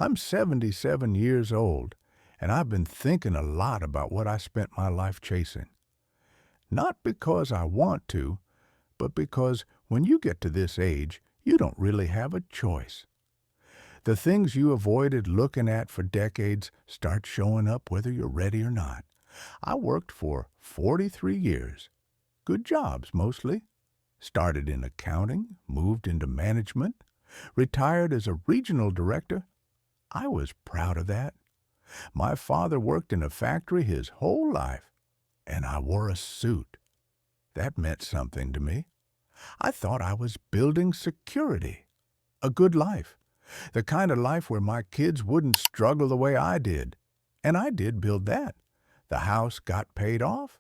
I'm 77 years old, and I've been thinking a lot about what I spent my life chasing. Not because I want to, but because when you get to this age, you don't really have a choice. The things you avoided looking at for decades start showing up whether you're ready or not. I worked for 43 years. Good jobs, mostly. Started in accounting, moved into management, retired as a regional director. I was proud of that. My father worked in a factory his whole life, and I wore a suit. That meant something to me. I thought I was building security, a good life, the kind of life where my kids wouldn't struggle the way I did. And I did build that. The house got paid off.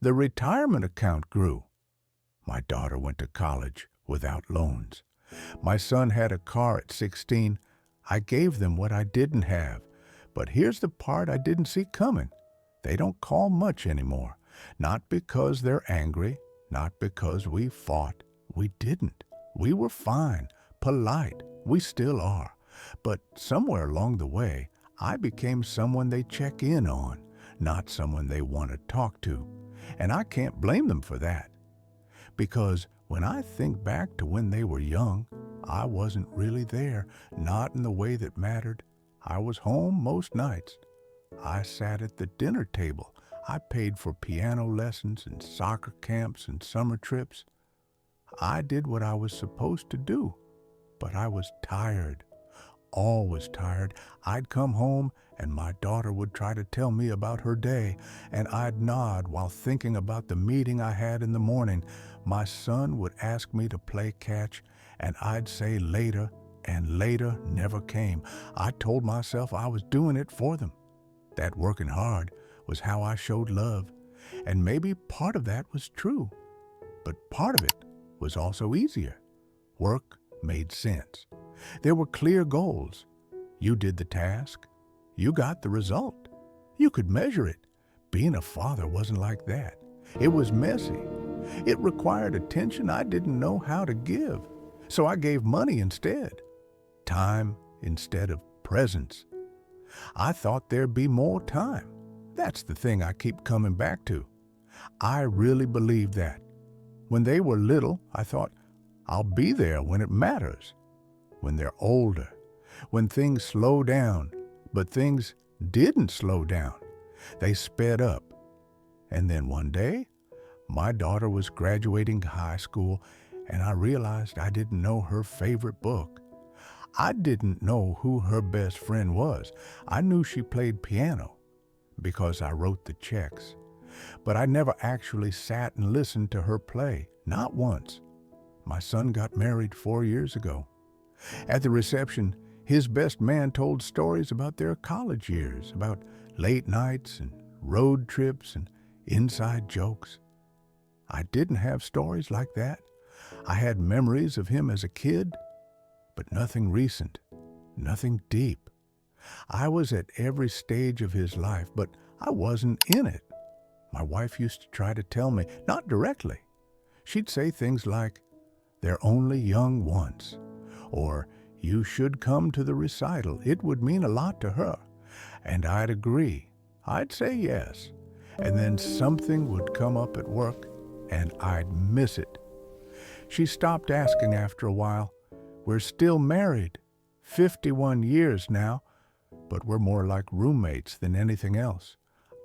The retirement account grew. My daughter went to college without loans. My son had a car at 16. I gave them what I didn't have. But here's the part I didn't see coming. They don't call much anymore. Not because they're angry, not because we fought. We didn't. We were fine, polite. We still are. But somewhere along the way, I became someone they check in on, not someone they want to talk to. And I can't blame them for that. Because when I think back to when they were young, I wasn't really there, not in the way that mattered. I was home most nights. I sat at the dinner table. I paid for piano lessons and soccer camps and summer trips. I did what I was supposed to do, but I was tired, always tired. I'd come home and my daughter would try to tell me about her day, and I'd nod while thinking about the meeting I had in the morning. My son would ask me to play catch, and I'd say later, and later never came. I told myself I was doing it for them. That working hard was how I showed love, and maybe part of that was true, but part of it was also easier. Work made sense. There were clear goals. You did the task. You got the result. You could measure it. Being a father wasn't like that. It was messy. It required attention I didn't know how to give. So I gave money instead. Time instead of presence. I thought there'd be more time. That's the thing I keep coming back to. I really believed that. When they were little, I thought, I'll be there when it matters. When they're older, when things slow down, but things didn't slow down. They sped up. And then one day, my daughter was graduating high school, and I realized I didn't know her favorite book. I didn't know who her best friend was. I knew she played piano because I wrote the checks. But I never actually sat and listened to her play, not once. My son got married 4 years ago. At the reception, his best man told stories about their college years, about late nights and road trips and inside jokes. I didn't have stories like that. I had memories of him as a kid, but nothing recent, nothing deep. I was at every stage of his life, but I wasn't in it. My wife used to try to tell me, not directly. She'd say things like, "They're only young once," or "You should come to the recital. It would mean a lot to her." And I'd agree. I'd say yes. And then something would come up at work, and I'd miss it. She stopped asking after a while. We're still married, 51 years now, but we're more like roommates than anything else.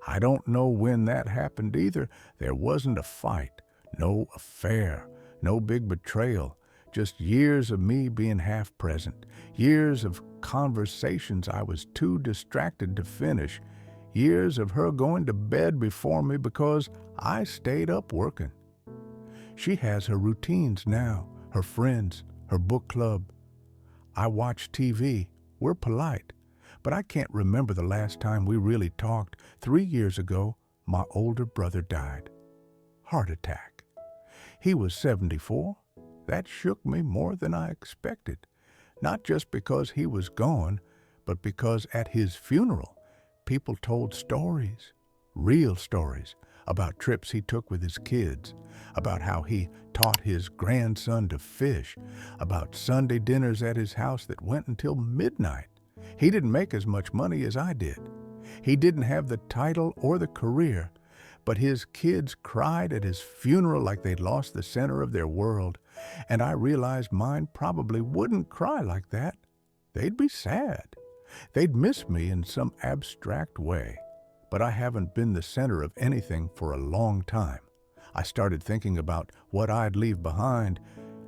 I don't know when that happened either. There wasn't a fight, no affair, no big betrayal, just years of me being half present, years of conversations I was too distracted to finish, years of her going to bed before me because I stayed up working. She has her routines now, her friends, her book club. I watch TV. We're polite. But I can't remember the last time we really talked. 3 years ago, my older brother died. Heart attack. He was 74. That shook me more than I expected. Not just because he was gone, but because at his funeral, people told stories, real stories, about trips he took with his kids, about how he taught his grandson to fish, about Sunday dinners at his house that went until midnight. He didn't make as much money as I did. He didn't have the title or the career, but his kids cried at his funeral like they'd lost the center of their world, and I realized mine probably wouldn't cry like that. They'd be sad. They'd miss me in some abstract way, but I haven't been the center of anything for a long time. I started thinking about what I'd leave behind,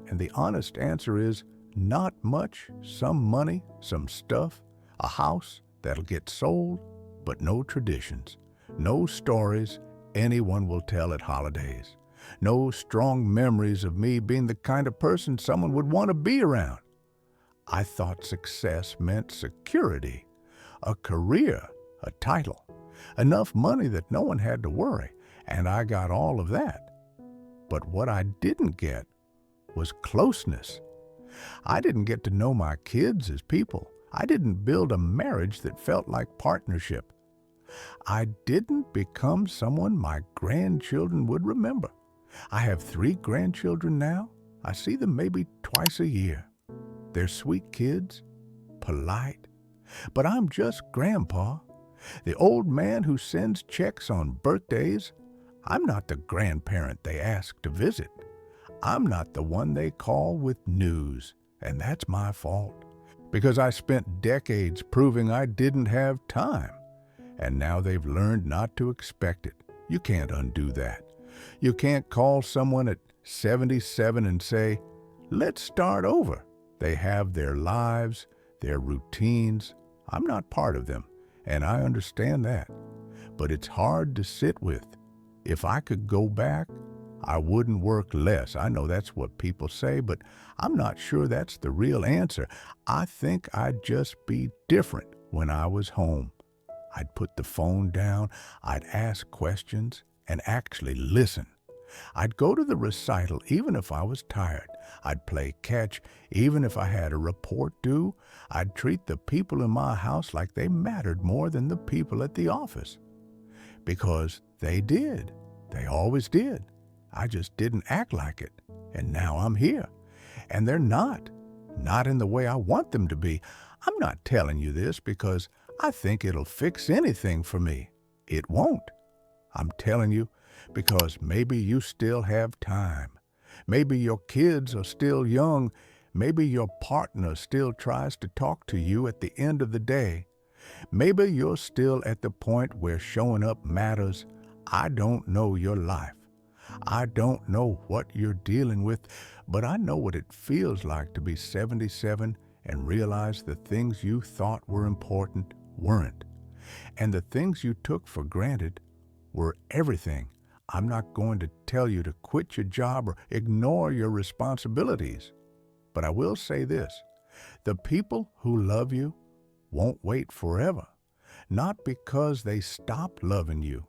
and the honest answer is not much. Some money, some stuff, a house that'll get sold, but no traditions, no stories anyone will tell at holidays, no strong memories of me being the kind of person someone would want to be around. I thought success meant security, a career, a title, enough money that no one had to worry, and I got all of that. But what I didn't get was closeness. I didn't get to know my kids as people. I didn't build a marriage that felt like partnership. I didn't become someone my grandchildren would remember. I have 3 grandchildren now. I see them maybe twice a year. They're sweet kids, polite, but I'm just Grandpa, the old man who sends checks on birthdays. I'm not the grandparent they ask to visit. I'm not the one they call with news, and that's my fault, because I spent decades proving I didn't have time, and now they've learned not to expect it. You can't undo that. You can't call someone at 77 and say, let's start over. They have their lives, their routines. I'm not part of them, and I understand that, but it's hard to sit with. If I could go back, I wouldn't work less. I know that's what people say, but I'm not sure that's the real answer. I think I'd just be different when I was home. I'd put the phone down, I'd ask questions, and actually listen. I'd go to the recital even if I was tired. I'd play catch even if I had a report due. I'd treat the people in my house like they mattered more than the people at the office. Because they did. They always did. I just didn't act like it. And now I'm here. And they're not. Not in the way I want them to be. I'm not telling you this because I think it'll fix anything for me. It won't. I'm telling you because maybe you still have time. Maybe your kids are still young. Maybe your partner still tries to talk to you at the end of the day. Maybe you're still at the point where showing up matters. I don't know your life. I don't know what you're dealing with, but I know what it feels like to be 77 and realize the things you thought were important weren't. And the things you took for granted were everything. I'm not going to tell you to quit your job or ignore your responsibilities. But I will say this, the people who love you won't wait forever. Not because they stop loving you,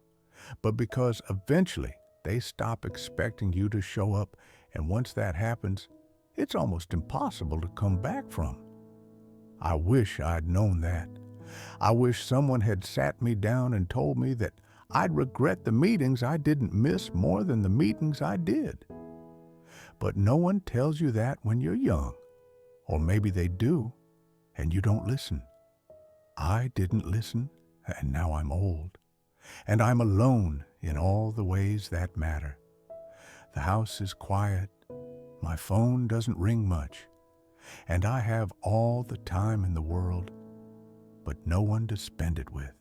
but because eventually they stop expecting you to show up, and once that happens, it's almost impossible to come back from. I wish I'd known that. I wish someone had sat me down and told me that I'd regret the meetings I didn't miss more than the meetings I did. But no one tells you that when you're young, or maybe they do, and you don't listen. I didn't listen, and now I'm old, and I'm alone in all the ways that matter. The house is quiet, my phone doesn't ring much, and I have all the time in the world, but no one to spend it with.